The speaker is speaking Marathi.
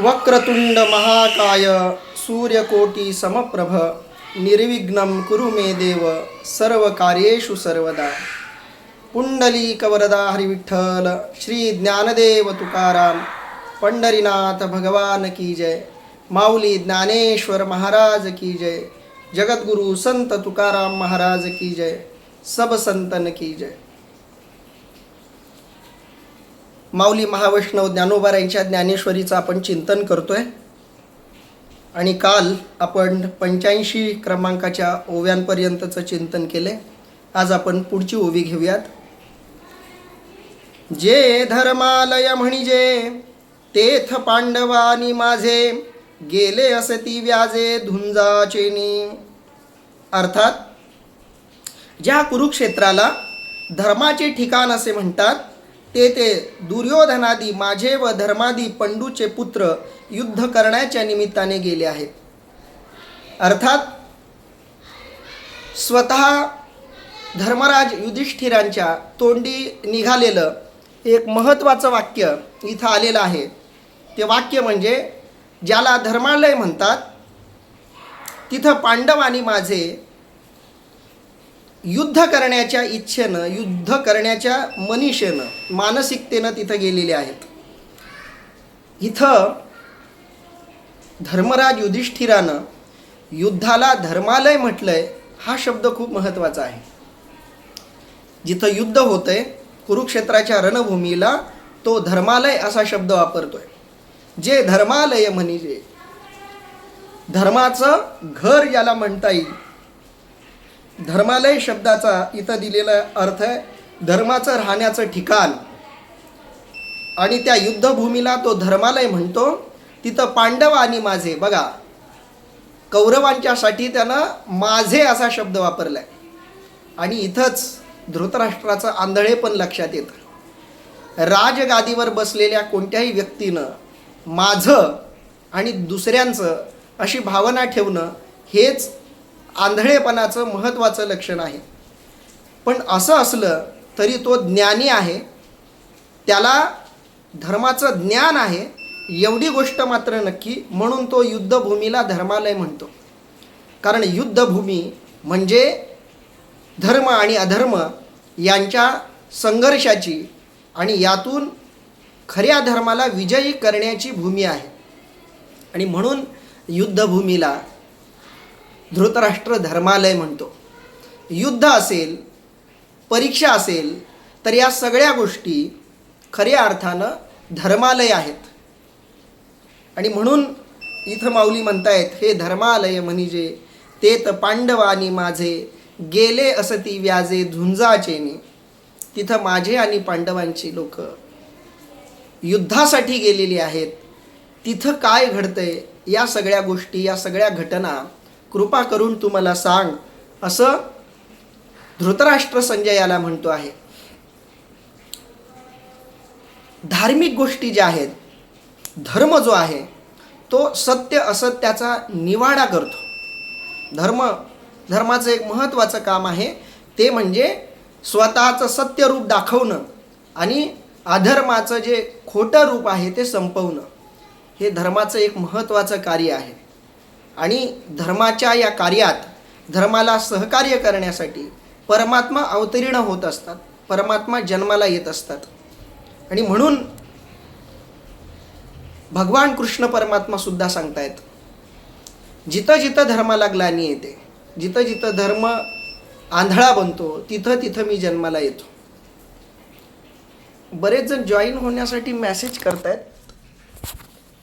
वक्रतुंड महाकाय सूर्यकोटी समप्रभ निर्विघ्नं कुरु मे देव सर्व कार्येषु सर्वदा. पुंडलीक वरदा हरिविठ्ठल श्री ज्ञानदेव तुकाराम पंढरीनाथ भगवान की जय. माऊली ज्ञानेश्वर महाराज की जय. जगद्गुरु संत तुकाराम महाराज की जय. सब संतन की जय. माऊली महावैष्णव ज्ञानोबा यांच्या ज्ञानेश्वरीचं आपण चिंतन करतोय आणि काल आपण 85 क्रमांकाच्या ओव्यांपर्यंतचं चिंतन केले. आज आपण पुढची ओवी घेऊयात. जे धर्मालय म्हणजे तेथ पांडवानी माझे गेले असती व्याजे धुंजाचेनी. अर्थात ज्या कुरुक्षेत्राला धर्माचे ठिकाण असे म्हणतात ते दुर्योधनादी माझे व धर्मादी पंडूचे पुत्र युद्ध करण्याच्या निमित्ताने गेले आहेत. अर्थात स्वतः धर्मराज युधिष्ठिरांच्या तोंडी निघालेलं एक महत्त्वाचं वाक्य इथं आलेलं आहे. ते वाक्य म्हणजे ज्याला धर्मालय म्हणतात तिथं पांडव आणि माझे युद्ध करण्याच्या इच्छेनं, युद्ध करण्याच्या मनीषेनं, मानसिकतेनं तिथं गेलेले आहेत. इथं धर्मराज युधिष्ठिरानं युद्धाला धर्मालय म्हटलंय. हा शब्द खूप महत्त्वाचा आहे. जिथं युद्ध होतंय कुरुक्षेत्राच्या रणभूमीला तो धर्मालय असा शब्द वापरतोय. जे धर्मालय म्हणजे धर्माचं घर ज्याला म्हणता येईल. धर्मालय शब्दाचा इथं दिलेला अर्थ आहे धर्माचं राहण्याचं ठिकाण. आणि त्या युद्धभूमीला तो धर्मालय म्हणतो. तिथं पांडव आणि माझे, बघा कौरवांच्यासाठी त्यानं माझे असा शब्द वापरलाय. आणि इथंच धृतराष्ट्राचं आंधळे पण लक्षात येतं. राजगादीवर बसलेल्या कोणत्याही व्यक्तीनं माझं आणि दुसऱ्यांचं अशी भावना ठेवणं हेच आंधळेपणाचं महत्त्वाचं लक्षण आहे. पण असं असलं तरी तो ज्ञानी आहे, त्याला धर्माचं ज्ञान आहे एवढी गोष्ट मात्र नक्की. म्हणून तो युद्धभूमीला धर्मालय म्हणतो. कारण युद्धभूमी म्हणजे धर्म आणि अधर्म यांच्या संघर्षाची आणि यातून खऱ्या धर्माला विजयी करण्याची भूमी आहे. आणि म्हणून युद्धभूमीला धृतराष्ट्र धर्मालय म्हणतो. युद्ध असेल, परीक्षा असेल तर या सगळ्या गोष्टी खऱ्या अर्थानं धर्मालय आहेत. आणि म्हणून इथं माऊली म्हणतायत हे धर्मालय म्हणजे तेथ पांडवानी माझे गेले असती व्याजे झुंजाचेनी. तिथं माझे आणि पांडवांची लोक युद्धासाठी गेलेली आहेत. तिथं काय घडतंय या सगळ्या गोष्टी, या सगळ्या घटना कृपा करून तू मला सांग असं धृतराष्ट्र संजयाला म्हणतो आहे. धार्मिक गोष्टी ज्या आहेत, धर्म जो आहे तो सत्य असत्याचा निवाडा करतो. धर्माचं एक महत्त्वाचं काम आहे ते म्हणजे स्वतःचं सत्य रूप दाखवणं आणि अधर्माचं जे खोटं रूप आहे ते संपवणं. हे धर्माचं एक महत्त्वाचं कार्य आहे. आणि धर्माच्या या कार्यात धर्माला सहकार्य करण्यासाठी परमात्मा अवतरीण होत असतात, परमात्मा जन्माला येत असतात. आणि म्हणून भगवान कृष्ण परमात्मा सुद्धा सांगतायत जिथं जिथं धर्माला ग्लानी येते, जिथं जिथं धर्म आंधळा बनतो तिथं तिथं मी जन्माला येतो. बरेच जण जॉईन होण्यासाठी मेसेज करतायत.